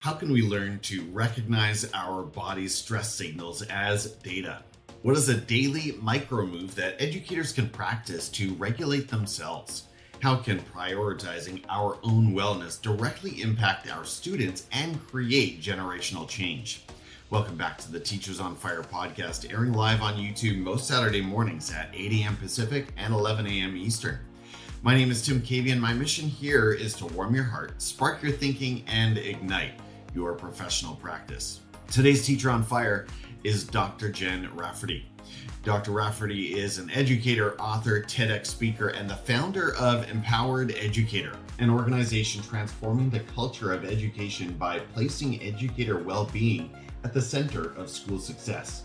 How can we learn to recognize our body's stress signals as data? What is a daily micro move that educators can practice to regulate themselves? How can prioritizing our own wellness directly impact our students and create generational change? Welcome back to the Teachers on Fire podcast, airing live on YouTube most Saturday mornings at 8 a.m. Pacific and 11 a.m. Eastern. My name is Tim Cavey, and my mission here is to warm your heart, spark your thinking, and ignite your professional practice. Today's Teacher on Fire is Dr. Jen Rafferty. Dr. Rafferty is an educator, author, TEDx speaker, and the founder of Empowered Educator, an organization transforming the culture of education by placing educator well-being at the center of school success.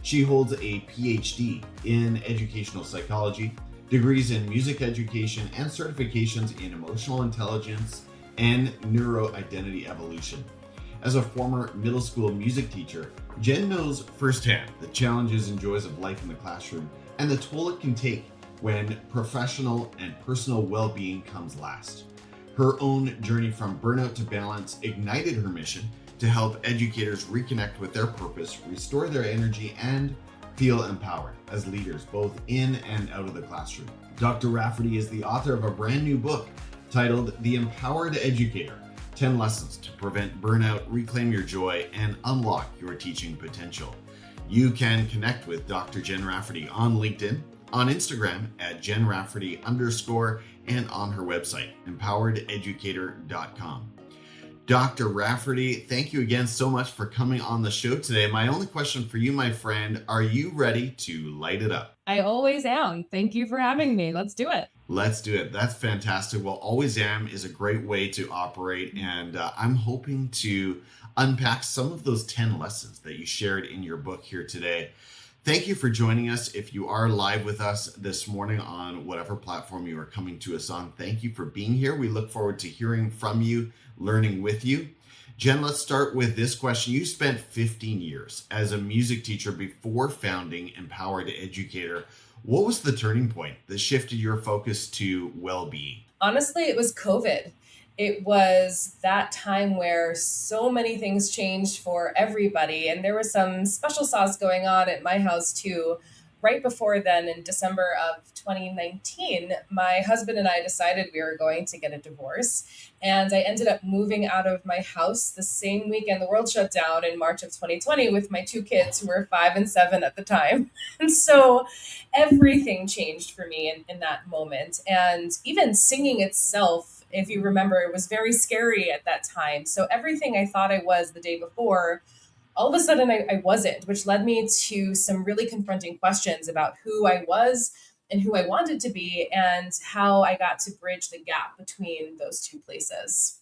She holds a PhD in educational psychology, degrees in music education, and certifications in emotional intelligence and Neuro-Identity evolution. As a former middle school music teacher, Jen knows firsthand the challenges and joys of life in the classroom and the toll it can take when professional and personal well-being comes last. Her own journey from burnout to balance ignited her mission to help educators reconnect with their purpose, restore their energy, and feel empowered as leaders both in and out of the classroom. Dr. Rafferty is the author of a brand new book titled The Empowered Educator: 10 Lessons to Prevent Burnout, Reclaim Your Joy, and Unlock Your Teaching Potential. You can connect with Dr. Jen Rafferty on LinkedIn, on Instagram at @JenRafferty_, and on her website, empowerededucator.com. Dr. Rafferty, thank you again so much for coming on the show today. My only question for you, my friend, are you ready to light it up? I always am. Thank you for having me. Let's do it. Let's do it. That's fantastic. Well, always am is a great way to operate. And I'm hoping to unpack some of those 10 lessons that you shared in your book here today. Thank you for joining us. If you are live with us this morning on whatever platform you are coming to us on, thank you for being here. We look forward to hearing from you, learning with you. Jen, let's start with this question. You spent 15 years as a music teacher before founding Empowered Educator. What was the turning point that shifted your focus to well-being? Honestly, it was COVID. It was that time where so many things changed for everybody. And there was some special sauce going on at my house too. Right before then, in December of 2019, my husband and I decided we were going to get a divorce. And I ended up moving out of my house the same weekend the world shut down in March of 2020 with my two kids who were 5 and 7 at the time. And so everything changed for me in that moment. And even singing itself, if you remember, it was very scary at that time. So everything I thought I was the day before, all of a sudden I wasn't, which led me to some really confronting questions about who I was and who I wanted to be and how I got to bridge the gap between those two places.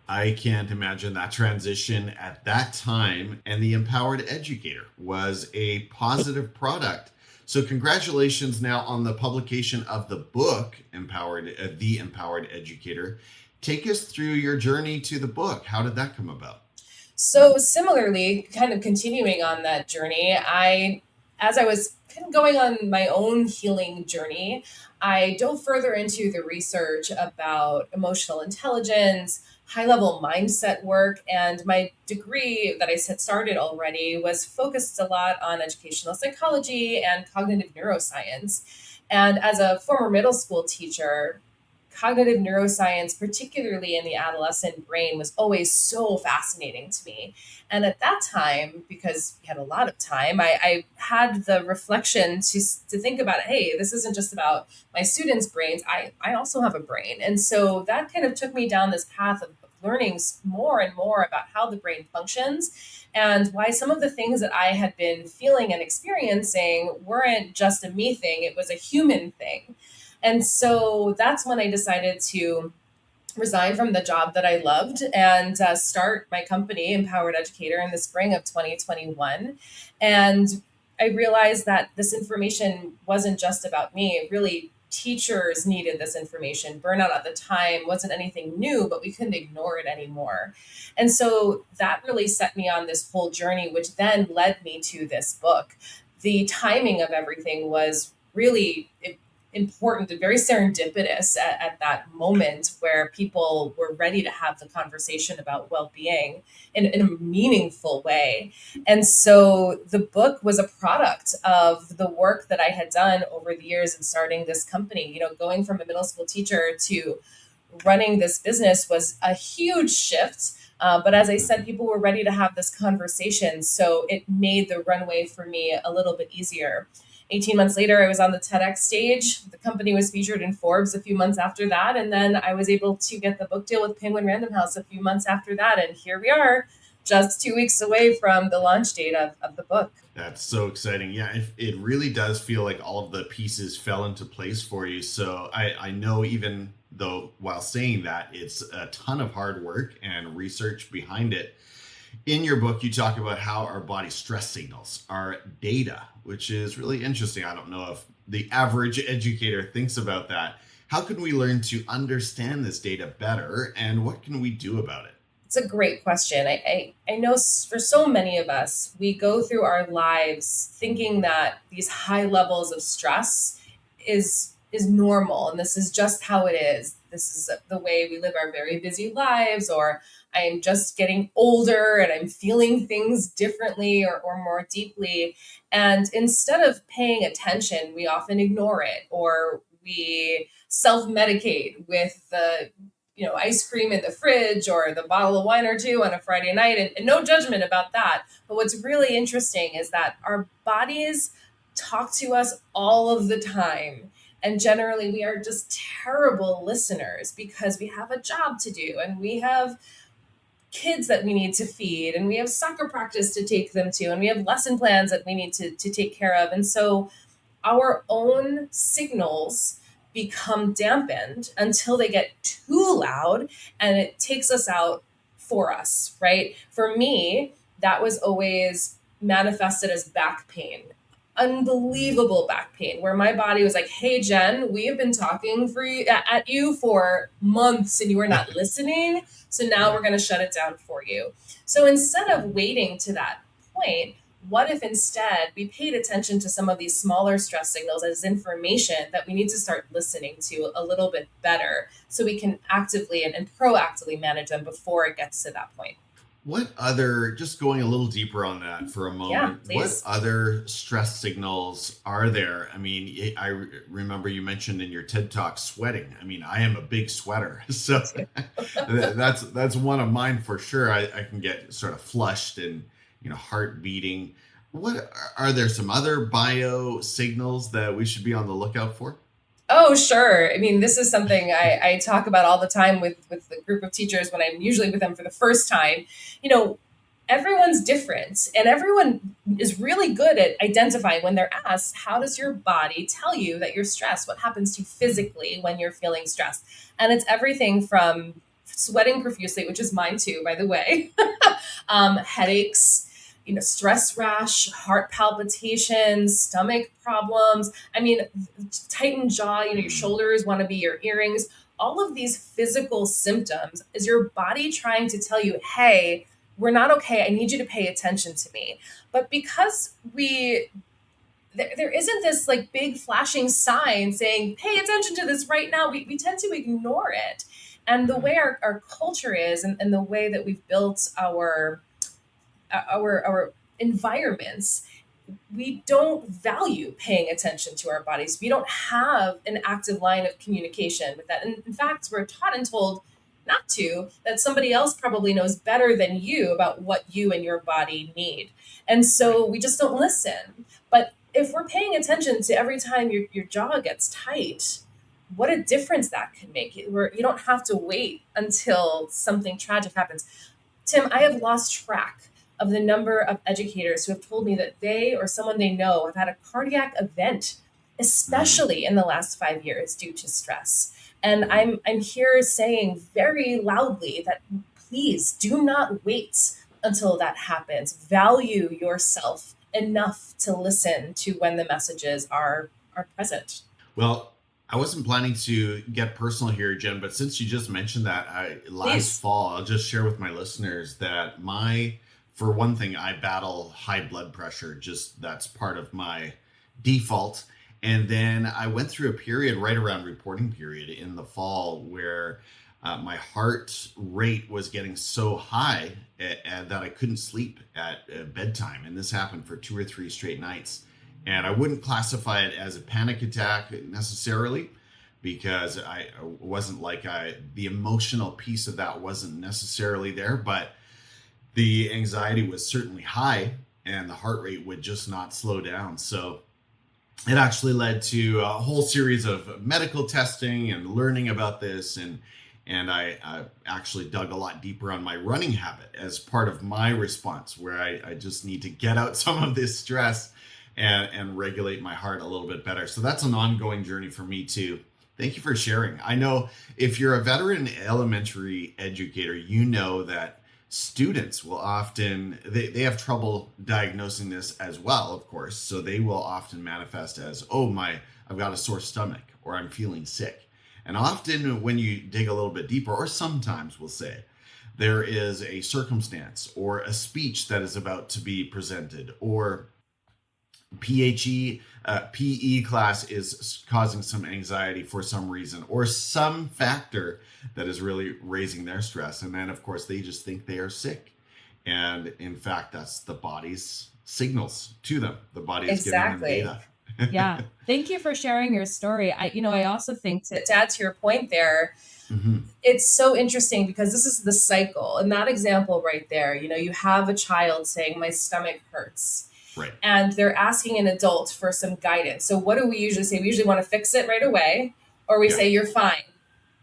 I can't imagine that transition at that time. And the Empowered Educator was a positive product. So congratulations now on the publication of the book, The Empowered Educator. Take us through your journey to the book. How did that come about? So similarly, kind of continuing on that journey, as I was kind of going on my own healing journey, I dove further into the research about emotional intelligence, high level mindset work, and my degree that I had started already was focused a lot on educational psychology and cognitive neuroscience. And as a former middle school teacher, cognitive neuroscience, particularly in the adolescent brain, was always so fascinating to me. And at that time, because we had a lot of time, I had the reflection to think about, hey, this isn't just about my students' brains. I also have a brain. And so that kind of took me down this path of learning more and more about how the brain functions and why some of the things that I had been feeling and experiencing weren't just a me thing, it was a human thing. And so that's when I decided to resign from the job that I loved and start my company, Empowered Educator, in the spring of 2021. And I realized that this information wasn't just about me. Really, teachers needed this information. Burnout at the time wasn't anything new, but we couldn't ignore it anymore. And so that really set me on this whole journey, which then led me to this book. The timing of everything was really important and very serendipitous at that moment where people were ready to have the conversation about well-being in a meaningful way. And so the book was a product of the work that I had done over the years in starting this company. Going from a middle school teacher to running this business was a huge shift. But as I said, people were ready to have this conversation. So it made the runway for me a little bit easier. 18 months later, I was on the TEDx stage. The company was featured in Forbes a few months after that. And then I was able to get the book deal with Penguin Random House a few months after that. And here we are, just 2 weeks away from the launch date of the book. That's so exciting. Yeah, it really does feel like all of the pieces fell into place for you. So I know, even though while saying that, it's a ton of hard work and research behind it. In your book, you talk about how our body stress signals are data, which is really interesting. I don't know if the average educator thinks about that. How can we learn to understand this data better, and what can we do about it? It's a great question. I know for so many of us, we go through our lives thinking that these high levels of stress is normal, and this is just how it is. This is the way we live our very busy lives, or I'm just getting older and I'm feeling things differently or more deeply. And instead of paying attention, we often ignore it, or we self-medicate with the ice cream in the fridge or the bottle of wine or two on a Friday night, and no judgment about that. But what's really interesting is that our bodies talk to us all of the time. And generally, we are just terrible listeners because we have a job to do, and we have kids that we need to feed, and we have soccer practice to take them to, and we have lesson plans that we need to take care of. And so our own signals become dampened until they get too loud and it takes us out for us, right? For me, that was always manifested as back pain. Unbelievable back pain, where my body was like, "Hey, Jen, we have been talking at you for months and you are not listening. So now we're going to shut it down for you." So instead of waiting to that point, what if instead we paid attention to some of these smaller stress signals as information that we need to start listening to a little bit better so we can actively and proactively manage them before it gets to that point? What other, just going a little deeper on that for a Yeah, moment, what please. other stress signals are there? I mean, remember you mentioned in your TED Talk sweating. I mean, I am a big sweater. So that's one of mine for sure. I can get sort of flushed and, heart beating. What are there some other bio signals that we should be on the lookout for? Oh, sure. I mean, this is something I talk about all the time with the group of teachers when I'm usually with them for the first time. You know, Everyone's different, and everyone is really good at identifying when they're asked, how does your body tell you that you're stressed? What happens to you physically when you're feeling stressed? And it's everything from sweating profusely, which is mine too, by the way, headaches, stress rash, heart palpitations, stomach problems. I mean, tightened jaw, your shoulders want to be your earrings. All of these physical symptoms is your body trying to tell you, hey, we're not okay. I need you to pay attention to me. But because there isn't this like big flashing sign saying, pay attention to this right now, we tend to ignore it. And the way our culture is, and the way that we've built our environments, we don't value paying attention to our bodies. We don't have an active line of communication with that. And in fact, we're taught and told not to, that somebody else probably knows better than you about what you and your body need. And so we just don't listen. But if we're paying attention to every time your jaw gets tight, what a difference that can make. You don't have to wait until something tragic happens. Tim, I have lost track of the number of educators who have told me that they or someone they know have had a cardiac event, Mm, especially in the last 5 years due to stress. And I'm here saying very loudly that please do not wait until that happens. Value yourself enough to listen to when the messages are present. well, I wasn't planning to get personal here, Jen, but since you just mentioned that, last Please. fall, I'll just share with my listeners that for one thing, I battle high blood pressure. Just that's part of my default. And then I went through a period right around reporting period in the fall where my heart rate was getting so high that I couldn't sleep at bedtime. And this happened for 2 or 3 straight nights. And I wouldn't classify it as a panic attack necessarily, because I wasn't like the emotional piece of that wasn't necessarily there, but the anxiety was certainly high and the heart rate would just not slow down. So it actually led to a whole series of medical testing and learning about this. And I actually dug a lot deeper on my running habit as part of my response, where I just need to get out some of this stress and regulate my heart a little bit better. So that's an ongoing journey for me too. Thank you for sharing. I know if you're a veteran elementary educator, you know that students will often, they have trouble diagnosing this as well, of course. So they will often manifest as, oh, I've got a sore stomach, or I'm feeling sick. And often when you dig a little bit deeper, or sometimes we'll say, there is a circumstance or a speech that is about to be presented, or PE class is causing some anxiety for some reason, or some factor that is really raising their stress. And then, of course, they just think they are sick. And in fact, that's the body's signals to them. The body is giving them data. Yeah. Thank you for sharing your story. I also think to add to your point there, it's so interesting because this is the cycle. In that example right there, you have a child saying, my stomach hurts. Right. And they're asking an adult for some guidance. So what do we usually say? We usually want to fix it right away, or we say, you're fine.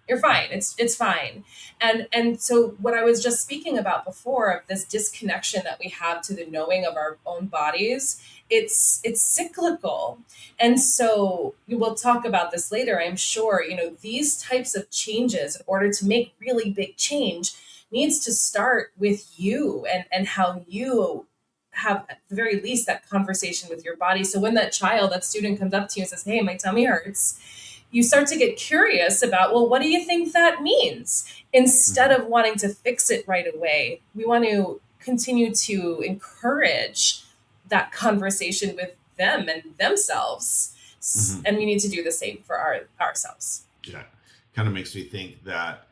You're fine. It's fine. And so what I was just speaking about before, of this disconnection that we have to the knowing of our own bodies, it's cyclical. And so we'll talk about this later, I'm sure. These types of changes, in order to make really big change, needs to start with you and how you have, at the very least, that conversation with your body. So when that student comes up to you and says, hey, my tummy hurts, you start to get curious about, well, what do you think that means? Instead of wanting to fix it right away, we want to continue to encourage that conversation with them and themselves. And we need to do the same for ourselves. Yeah. Kind of makes me think that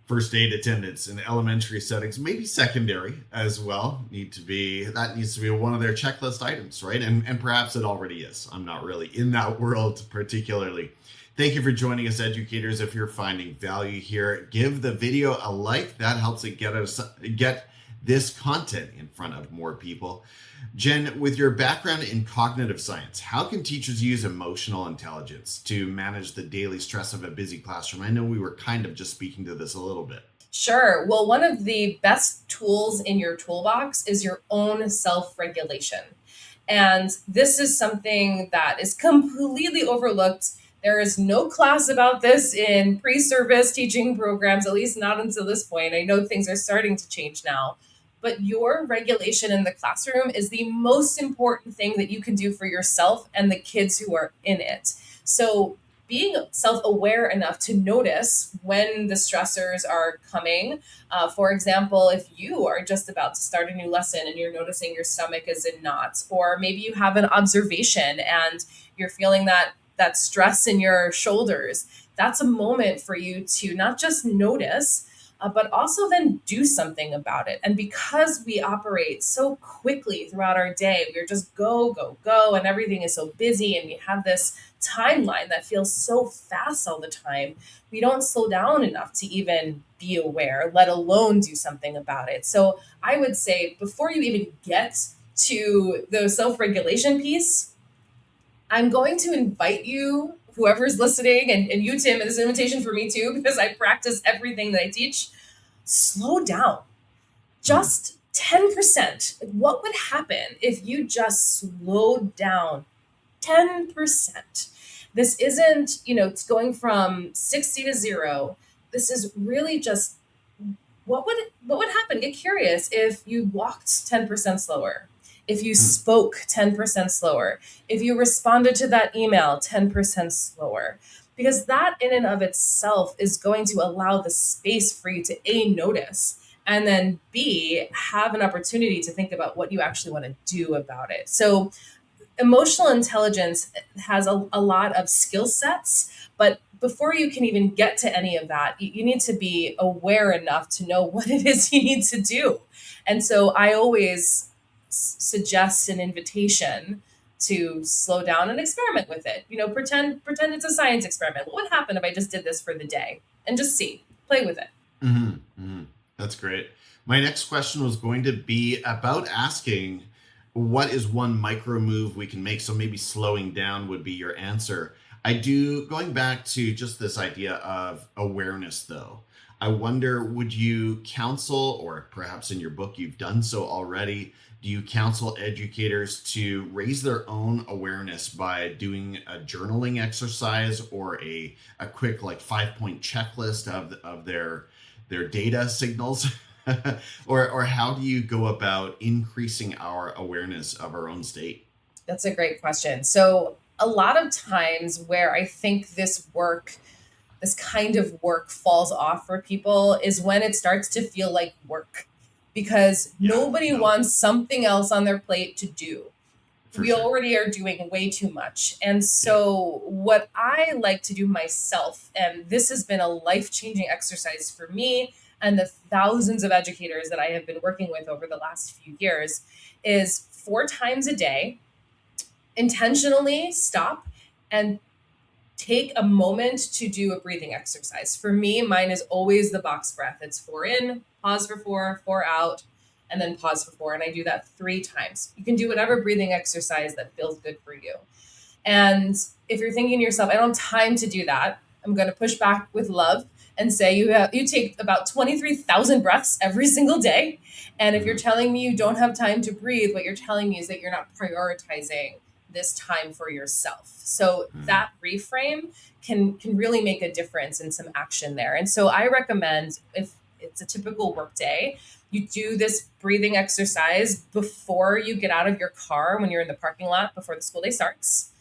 first aid attendants in elementary settings, maybe secondary as well, needs to be one of their checklist items, right? And perhaps it already is. I'm not really in that world particularly. Thank you for joining us, educators. If you're finding value here, give the video a like. That helps it get this content in front of more people. Jen, with your background in cognitive science, how can teachers use emotional intelligence to manage the daily stress of a busy classroom? I know we were kind of just speaking to this a little bit. Sure. Well, one of the best tools in your toolbox is your own self-regulation. And this is something that is completely overlooked. There is no class about this in pre-service teaching programs, at least not until this point. I know things are starting to change now. But your regulation in the classroom is the most important thing that you can do for yourself and the kids who are in it. So being self-aware enough to notice when the stressors are coming. For example, if you are just about to start a new lesson and you're noticing your stomach is in knots, or maybe you have an observation and you're feeling that stress in your shoulders, that's a moment for you to not just notice, but also then do something about it. And because we operate so quickly throughout our day, we're just go, go, go, and everything is so busy, and we have this timeline that feels so fast all the time, we don't slow down enough to even be aware, let alone do something about it. So I would say, before you even get to the self-regulation piece, I'm going to invite you, whoever's listening, and you, Tim, and this is an invitation for me too, because I practice everything that I teach. Slow down. Just 10%. What would happen if you just slowed down 10%? This isn't, it's going from 60 to 0. This is really just, what would happen? Get curious if you walked 10% slower, if you spoke 10% slower, if you responded to that email 10% slower, because that in and of itself is going to allow the space for you to A, notice, and then B, have an opportunity to think about what you actually want to do about it. So emotional intelligence has a lot of skill sets, but before you can even get to any of that, you need to be aware enough to know what it is you need to do. And so I always suggest an invitation to slow down and experiment with it. You know, pretend it's a science experiment. What would happen if I just did this for the day and just see, play with it? That's great. My next question was going to be about asking what is one micro move we can make? So maybe slowing down would be your answer. Going back to just this idea of awareness, though, I wonder, would you counsel, or perhaps in your book you've done so already, do you counsel educators to raise their own awareness by doing a journaling exercise or a quick like 5-point checklist of their data signals? or how do you go about increasing our awareness of our own state? That's a great question. So a lot of times where I think this kind of work falls off for people is when it starts to feel like work, because nobody wants something else on their plate to do. We already are doing way too much. And so what I like to do myself, and this has been a life-changing exercise for me and the thousands of educators that I have been working with over the last few years, is 4 times a day, intentionally stop and take a moment to do a breathing exercise. For me, mine is always the box breath. It's 4 in, pause for 4, 4 out, and then pause for 4. And I do that 3 times. You can do whatever breathing exercise that feels good for you. And if you're thinking to yourself, I don't have time to do that, I'm going to push back with love and say you take about 23,000 breaths every single day. And if you're telling me you don't have time to breathe, what you're telling me is that you're not prioritizing this time for yourself. So that reframe can really make a difference in some action there. And so I recommend, if it's a typical work day, you do this breathing exercise before you get out of your car when you're in the parking lot before the school day starts.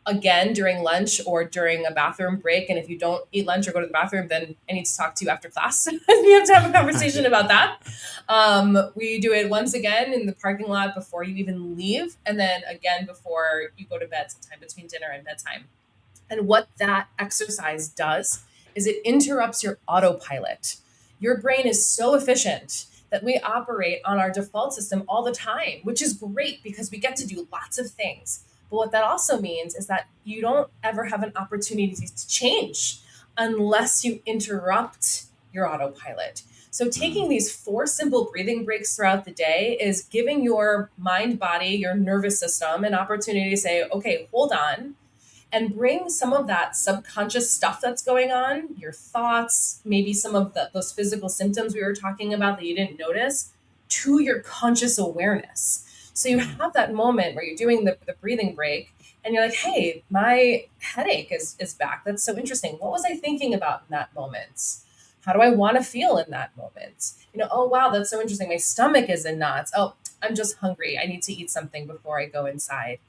Again, during lunch or during a bathroom break. And if you don't eat lunch or go to the bathroom, then I need to talk to you after class. We have to have a conversation about that. We do it once again in the parking lot before you even leave. And then again, before you go to bed, sometime between dinner and bedtime. And what that exercise does is it interrupts your autopilot. Your brain is so efficient that we operate on our default system all the time, which is great because we get to do lots of things. But what that also means is that you don't ever have an opportunity to change unless you interrupt your autopilot. So taking these 4 simple breathing breaks throughout the day is giving your mind, body, your nervous system an opportunity to say, okay, hold on, and bring some of that subconscious stuff that's going on, your thoughts, maybe some of those physical symptoms we were talking about that you didn't notice, to your conscious awareness. So you have that moment where you're doing the breathing break and you're like, hey, my headache is back. That's so interesting. What was I thinking about in that moment? How do I want to feel in that moment? Oh, wow, that's so interesting. My stomach is in knots. Oh, I'm just hungry. I need to eat something before I go inside.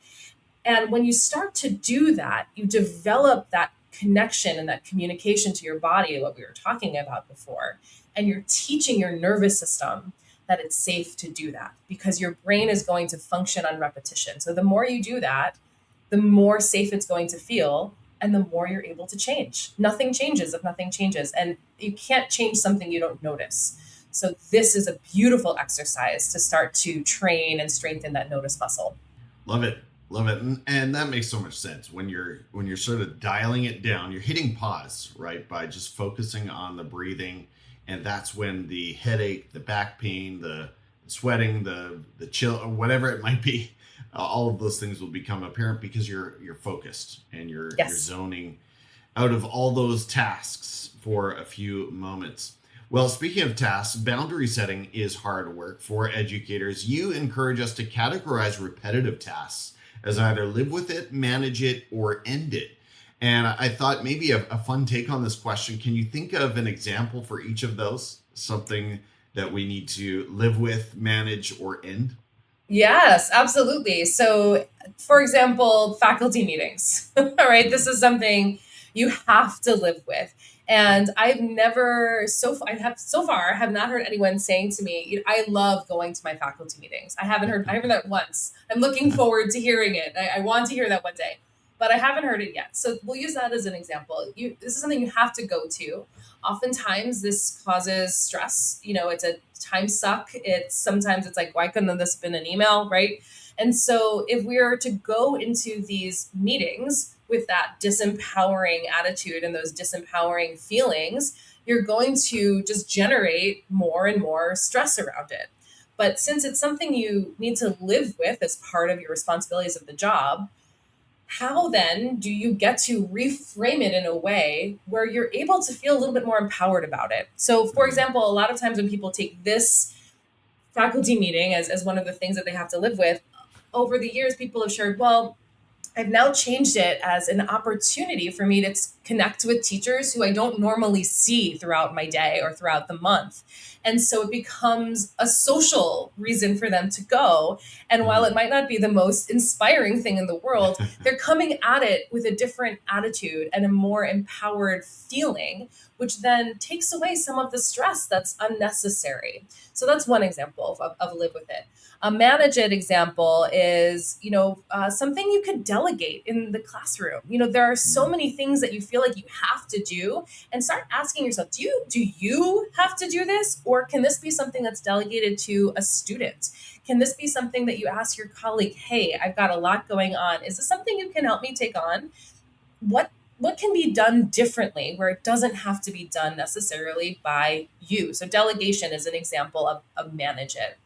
And when you start to do that, you develop that connection and that communication to your body, what we were talking about before. And you're teaching your nervous system that it's safe to do that because your brain is going to function on repetition. So the more you do that, the more safe it's going to feel and the more you're able to change. Nothing changes if nothing changes. And you can't change something you don't notice. So this is a beautiful exercise to start to train and strengthen that notice muscle. Love it. Love it. And that makes so much sense when you're sort of dialing it down, you're hitting pause, right? By just focusing on the breathing. And that's when the headache, the back pain, the sweating, the chill, whatever it might be, all of those things will become apparent because you're focused and you're zoning out of all those tasks for a few moments. Well, speaking of tasks, boundary setting is hard work for educators. You encourage us to categorize repetitive tasks as either live with it, manage it, or end it. And I thought maybe a fun take on this question. Can you think of an example for each of those? Something that we need to live with, manage, or end? Yes, absolutely. So, for example, faculty meetings. All right, this is something you have to live with. And I've never so far have not heard anyone saying to me, I love going to my faculty meetings. I haven't heard that once. I'm looking forward to hearing it. I want to hear that one day, but I haven't heard it yet. So we'll use that as an example. This is something you have to go to. Oftentimes this causes stress. It's a time suck. Sometimes it's like, why couldn't this have been an email, right? And so if we are to go into these meetings with that disempowering attitude and those disempowering feelings, you're going to just generate more and more stress around it. But since it's something you need to live with as part of your responsibilities of the job, how then do you get to reframe it in a way where you're able to feel a little bit more empowered about it? So, for example, a lot of times when people take this faculty meeting as one of the things that they have to live with, over the years, people have shared, well, I've now changed it as an opportunity for me to connect with teachers who I don't normally see throughout my day or throughout the month. And so it becomes a social reason for them to go. And while it might not be the most inspiring thing in the world, they're coming at it with a different attitude and a more empowered feeling, which then takes away some of the stress that's unnecessary. So that's one example of live with it. A manage it example is, something you could delegate in the classroom. There are so many things that you feel like you have to do, and start asking yourself, do you have to do this? Or can this be something that's delegated to a student? Can this be something that you ask your colleague, hey, I've got a lot going on. Is this something you can help me take on? What can be done differently where it doesn't have to be done necessarily by you? So delegation is an example of manage it.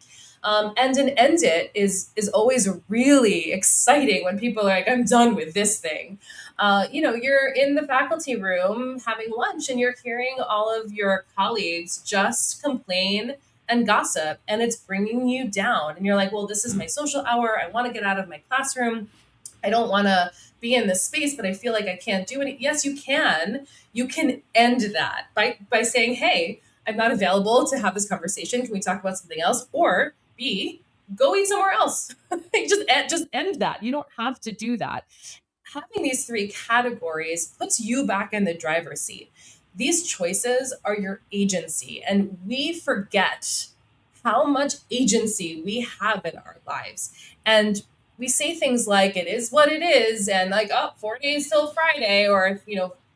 And an end it is always really exciting when people are like, I'm done with this thing. You're in the faculty room having lunch and you're hearing all of your colleagues just complain and gossip, and it's bringing you down. And you're like, well, this is my social hour. I want to get out of my classroom. I don't want to be in this space, but I feel like I can't do it. Yes, you can. You can end that by saying, hey, I'm not available to have this conversation. Can we talk about something else? Or B, go eat somewhere else. just end that. You don't have to do that. Having these three categories puts you back in the driver's seat. These choices are your agency, and we forget how much agency we have in our lives. And we say things like, it is what it is, and like, 4 days till Friday, or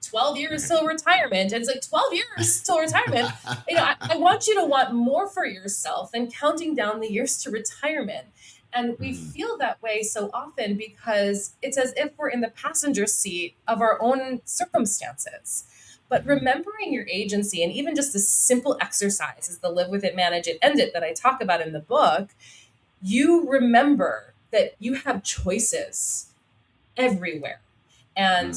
12 years till retirement. And it's like 12 years till retirement. I want you to want more for yourself than counting down the years to retirement. And we feel that way so often because it's as if we're in the passenger seat of our own circumstances. But remembering your agency, and even just this simple exercise is the live with it, manage it, end it that I talk about in the book, you remember that you have choices everywhere. And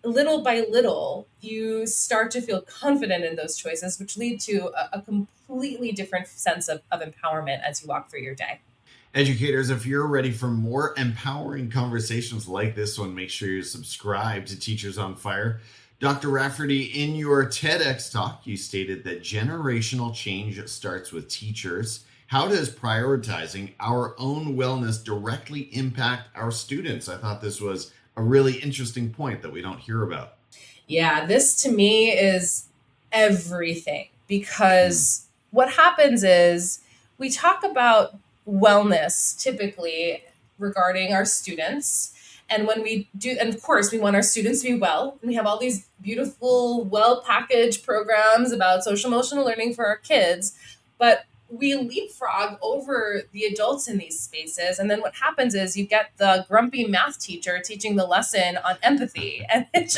little by little, you start to feel confident in those choices, which lead to a completely different sense of empowerment as you walk through your day. Educators, if you're ready for more empowering conversations like this one, make sure you subscribe to Teachers on Fire. Dr. Rafferty, in your TEDx talk, you stated that generational change starts with teachers. How does prioritizing our own wellness directly impact our students? I thought this was a really interesting point that we don't hear about. Yeah, this to me is everything, because what happens is we talk about wellness typically regarding our students. And when we do, and of course, we want our students to be well. And we have all these beautiful, well-packaged programs about social emotional learning for our kids. But we leapfrog over the adults in these spaces. And then what happens is you get the grumpy math teacher teaching the lesson on empathy. And it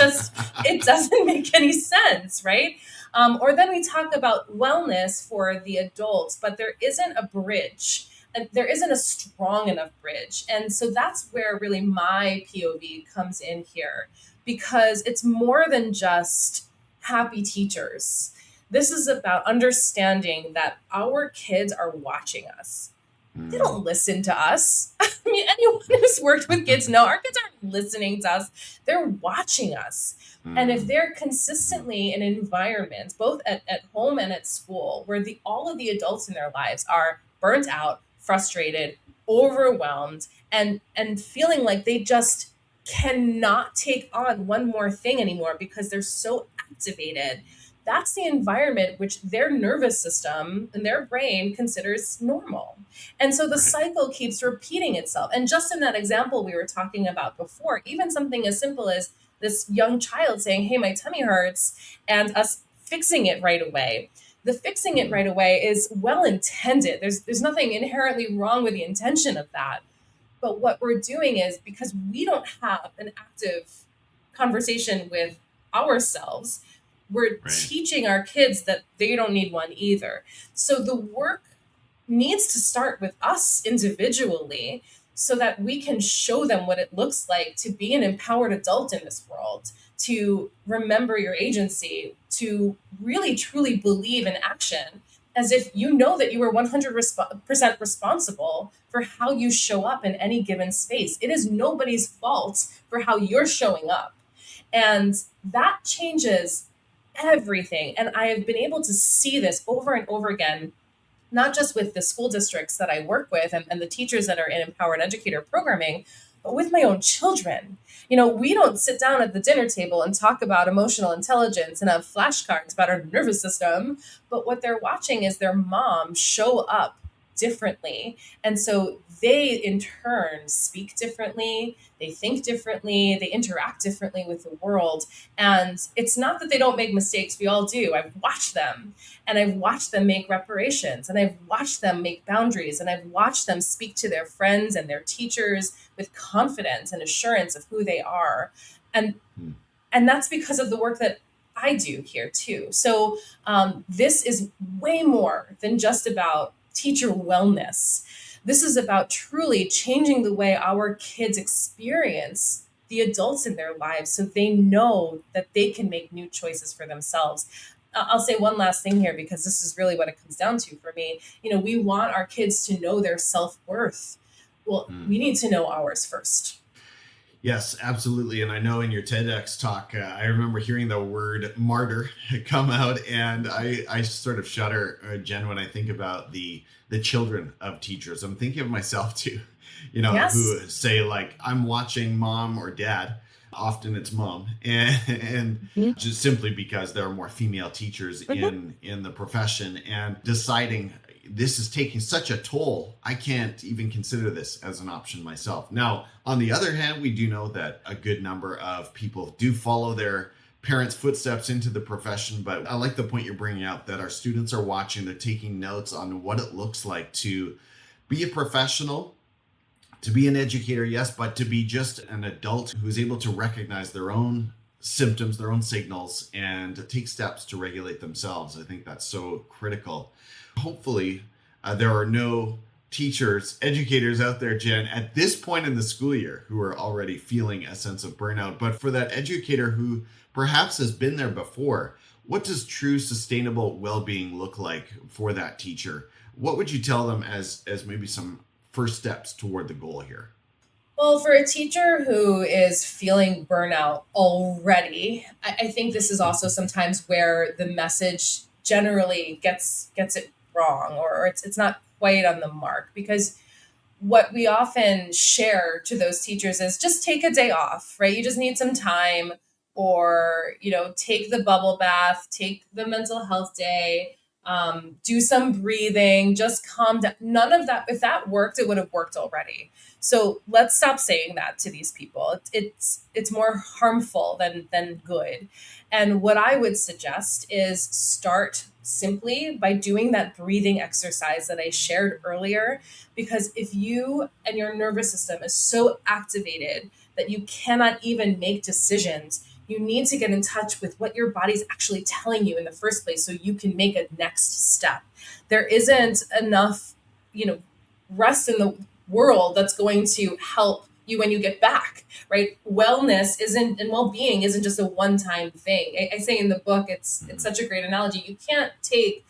doesn't make any sense, right? Or then we talk about wellness for the adults, but there isn't a bridge. And there isn't a strong enough bridge. And so that's where really my POV comes in here, because it's more than just happy teachers. This is about understanding that our kids are watching us. They don't listen to us. I mean, anyone who's worked with kids know our kids aren't listening to us. They're watching us. And if they're consistently in environments, both at home and at school, where all of the adults in their lives are burnt out, frustrated, overwhelmed, and feeling like they just cannot take on one more thing anymore because they're so activated. That's the environment which their nervous system and their brain considers normal. And so the Right. cycle keeps repeating itself. And just in that example we were talking about before, even something as simple as this young child saying, "Hey, my tummy hurts," and us fixing it right away. The fixing it right away is well intended. There's nothing inherently wrong with the intention of that. But what we're doing is, because we don't have an active conversation with ourselves, we're Right. teaching our kids that they don't need one either. So the work needs to start with us individually so that we can show them what it looks like to be an empowered adult in this world, to remember your agency, to really truly believe in action, as if you know that you are 100% responsible for how you show up in any given space. It is nobody's fault for how you're showing up. And that changes everything. And I have been able to see this over and over again, not just with the school districts that I work with and the teachers that are in Empowered Educator programming, but with my own children. We don't sit down at the dinner table and talk about emotional intelligence and have flashcards about our nervous system, but what they're watching is their mom show up differently. And so they, in turn, speak differently, they think differently, they interact differently with the world. And it's not that they don't make mistakes, we all do. I've watched them. And I've watched them make reparations, and I've watched them make boundaries, and I've watched them speak to their friends and their teachers with confidence and assurance of who they are. And Hmm. and that's because of the work that I do here too. So this is way more than just about teacher wellness. This is about truly changing the way our kids experience the adults in their lives so they know that they can make new choices for themselves. I'll say one last thing here because this is really what it comes down to for me. We want our kids to know their self worth. Well, Hmm. we need to know ours first. Yes, absolutely. And I know in your TEDx talk, I remember hearing the word martyr come out, and I sort of shudder, Jen, when I think about the children of teachers. I'm thinking of myself too, Yes. who say like, I'm watching mom or dad. Often it's mom, and Mhm. just simply because there are more female teachers Mhm. in the profession, and deciding this is taking such a toll. I can't even consider this as an option myself. Now, on the other hand, we do know that a good number of people do follow their parents' footsteps into the profession. But I like the point you're bringing out that our students are watching, they're taking notes on what it looks like to be a professional, to be an educator, yes, but to be just an adult who's able to recognize their own symptoms, their own signals, and take steps to regulate themselves. I think that's so critical. Hopefully, there are no teachers, educators out there, Jen, at this point in the school year who are already feeling a sense of burnout. But for that educator who perhaps has been there before, what does true sustainable well-being look like for that teacher? What would you tell them as maybe some first steps toward the goal here? Well, for a teacher who is feeling burnout already, I think this is also sometimes where the message generally gets it wrong, or it's not quite on the mark, because what we often share to those teachers is just take a day off, right? You just need some time, or take the bubble bath, take the mental health day, do some breathing, just calm down. None of that. If that worked, it would have worked already. So let's stop saying that to these people. It's more harmful than good. And what I would suggest is start simply by doing that breathing exercise that I shared earlier, because if you and your nervous system is so activated that you cannot even make decisions, you need to get in touch with what your body's actually telling you in the first place so you can make a next step. There isn't enough, rest in the world that's going to help you when you get back, right? Wellness isn't, and well-being isn't just a one-time thing. I say in the book, it's Mhm. such a great analogy. You can't take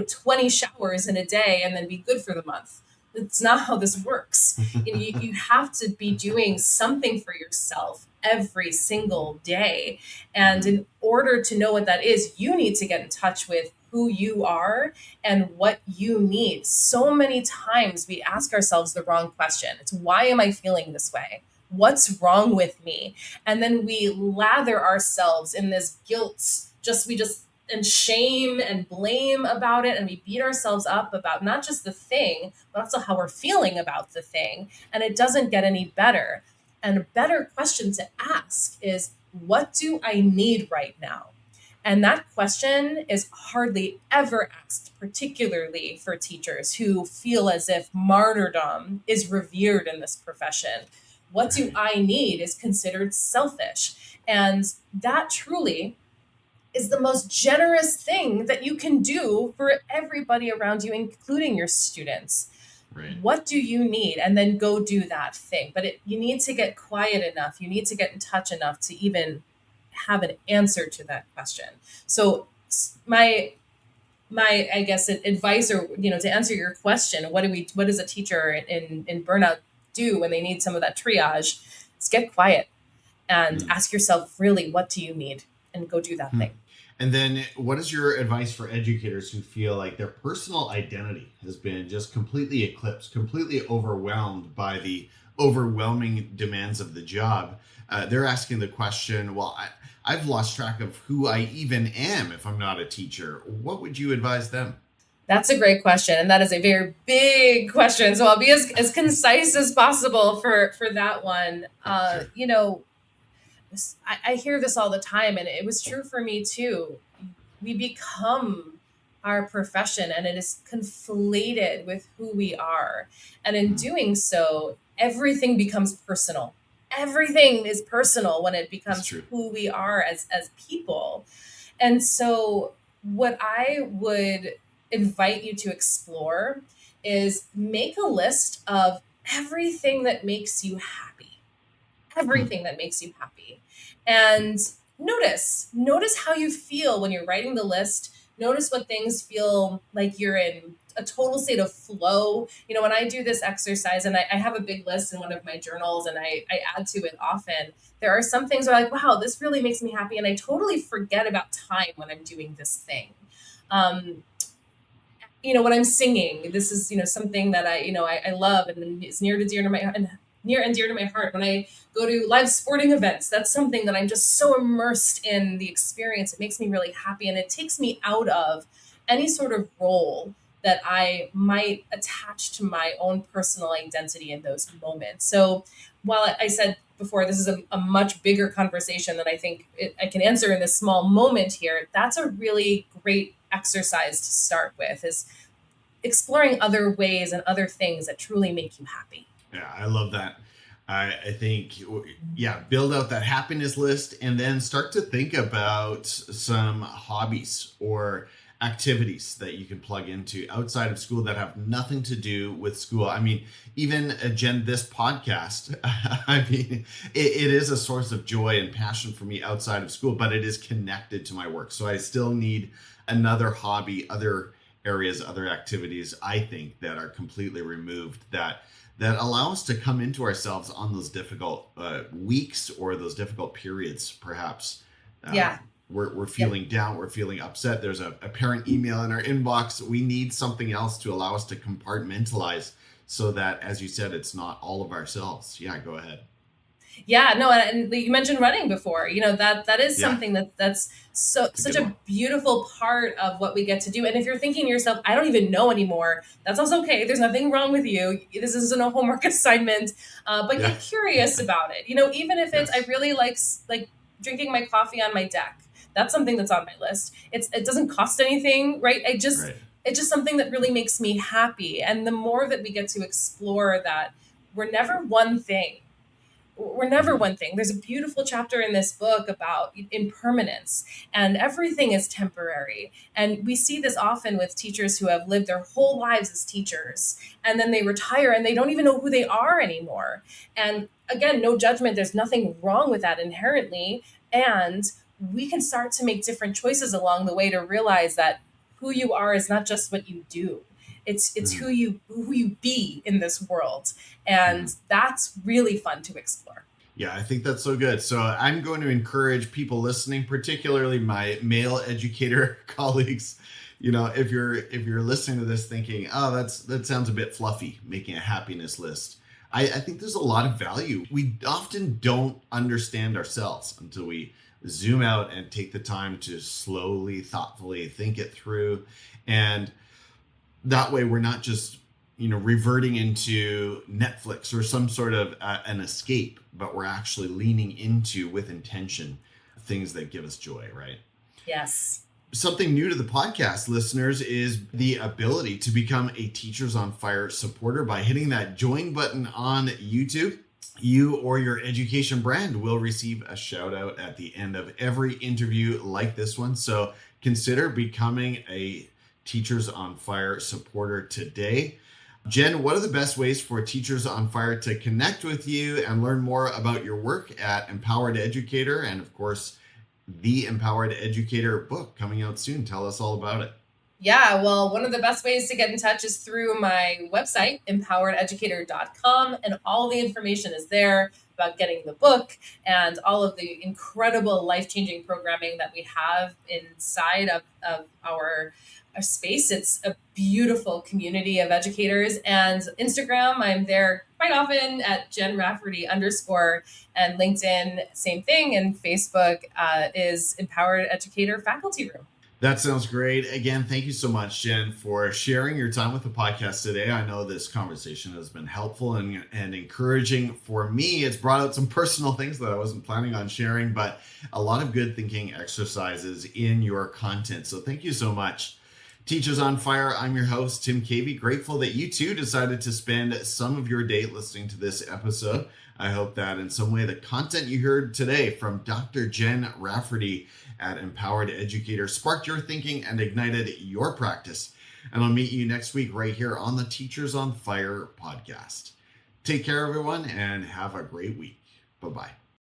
20 showers in a day and then be good for the month. It's not how this works. You have to be doing something for yourself every single day. And Mhm. in order to know what that is, you need to get in touch with who you are and what you need. So many times we ask ourselves the wrong question. It's, why am I feeling this way? What's wrong with me? And then we lather ourselves in this guilt, and shame and blame about it. And we beat ourselves up about not just the thing, but also how we're feeling about the thing. And it doesn't get any better. And a better question to ask is, what do I need right now? And that question is hardly ever asked, particularly for teachers who feel as if martyrdom is revered in this profession. What do I need is considered selfish. And that truly is the most generous thing that you can do for everybody around you, including your students. Right. What do you need? And then go do that thing. But you need to get quiet enough. You need to get in touch enough to even have an answer to that question. So my I guess advice, or to answer your question, what does a teacher in burnout do when they need some of that triage? Is get quiet and ask yourself, really, what do you need? And go do that thing. And then what is your advice for educators who feel like their personal identity has been just completely eclipsed, completely overwhelmed by the overwhelming demands of the job? They're asking the question, well, I've lost track of who I even am if I'm not a teacher. What would you advise them? That's a great question. And that is a very big question. So I'll be as concise as possible for that one. Sure. I hear this all the time, and it was true for me too. We become our profession, and it is conflated with who we are. And in doing so, everything becomes personal. Everything is personal when it becomes who we are as people. And so what I would invite you to explore is make a list of everything that makes you happy. Everything that makes you happy. And notice how you feel when you're writing the list. Notice what things feel like you're in a total state of flow. When I do this exercise, and I have a big list in one of my journals, and I add to it often, there are some things where I'm like, wow, this really makes me happy. And I totally forget about time when I'm doing this thing. When I'm singing, this is, something that I love, and it's near and dear to my heart. When I go to live sporting events, that's something that I'm just so immersed in the experience. It makes me really happy, and it takes me out of any sort of role that I might attach to my own personal identity in those moments. So while I said before, this is a much bigger conversation than I think I can answer in this small moment here, that's a really great exercise to start with, is exploring other ways and other things that truly make you happy. Yeah, I love that. I think, build out that happiness list, and then start to think about some hobbies or activities that you can plug into outside of school that have nothing to do with school. I mean, even Jen, this podcast, I mean, it is a source of joy and passion for me outside of school, but it is connected to my work. So I still need another hobby, other areas, other activities, I think, that are completely removed, that allow us to come into ourselves on those difficult weeks or those difficult periods, perhaps. We're feeling down, we're feeling upset. There's a parent email in our inbox. We need something else to allow us to compartmentalize, so that, as you said, it's not all of ourselves. Yeah, go ahead. Yeah, no, and you mentioned running before. That is something that's such a beautiful part of what we get to do. And if you're thinking to yourself, I don't even know anymore, that's also okay. There's nothing wrong with you. This isn't a homework assignment, but get curious about it. Even if it's, I really like drinking my coffee on my deck. That's something that's on my list. It doesn't cost anything, right? It's just something that really makes me happy. And the more that we get to explore that, we're never one thing. There's a beautiful chapter in this book about impermanence, and everything is temporary. And we see this often with teachers who have lived their whole lives as teachers, and then they retire and they don't even know who they are anymore. And again, no judgment. There's nothing wrong with that inherently. And we can start to make different choices along the way to realize that who you are is not just what you do. It's who you be in this world. And that's really fun to explore. Yeah, I think that's so good. So I'm going to encourage people listening, particularly my male educator colleagues, if you're listening to this thinking, oh, that sounds a bit fluffy, making a happiness list. I think there's a lot of value. We often don't understand ourselves until we zoom out and take the time to slowly, thoughtfully think it through. And that way we're not just, reverting into Netflix or some sort of an escape, but we're actually leaning into, with intention, things that give us joy, right? Yes. Something new to the podcast, listeners, is the ability to become a Teachers on Fire supporter by hitting that join button on YouTube. You or your education brand will receive a shout out at the end of every interview like this one. So consider becoming a Teachers on Fire supporter today. Jen, what are the best ways for Teachers on Fire to connect with you and learn more about your work at Empowered Educator, and of course, the Empowered Educator book coming out soon? Tell us all about it. Yeah, well, one of the best ways to get in touch is through my website, empowerededucator.com, and all the information is there about getting the book and all of the incredible life-changing programming that we have inside of our space. It's a beautiful community of educators. And Instagram, I'm there quite often at Jen Rafferty _ and LinkedIn, same thing. And Facebook is Empowered Educator Faculty Room. That sounds great. Again, thank you so much, Jen, for sharing your time with the podcast today. I know this conversation has been helpful and encouraging for me. It's brought out some personal things that I wasn't planning on sharing, but a lot of good thinking exercises in your content. So thank you so much. Teachers on Fire, I'm your host, Tim Cavey. Grateful that you too decided to spend some of your day listening to this episode. I hope that in some way the content you heard today from Dr. Jen Rafferty at Empowered Educator sparked your thinking and ignited your practice. And I'll meet you next week right here on the Teachers on Fire podcast. Take care, everyone, and have a great week. Bye-bye.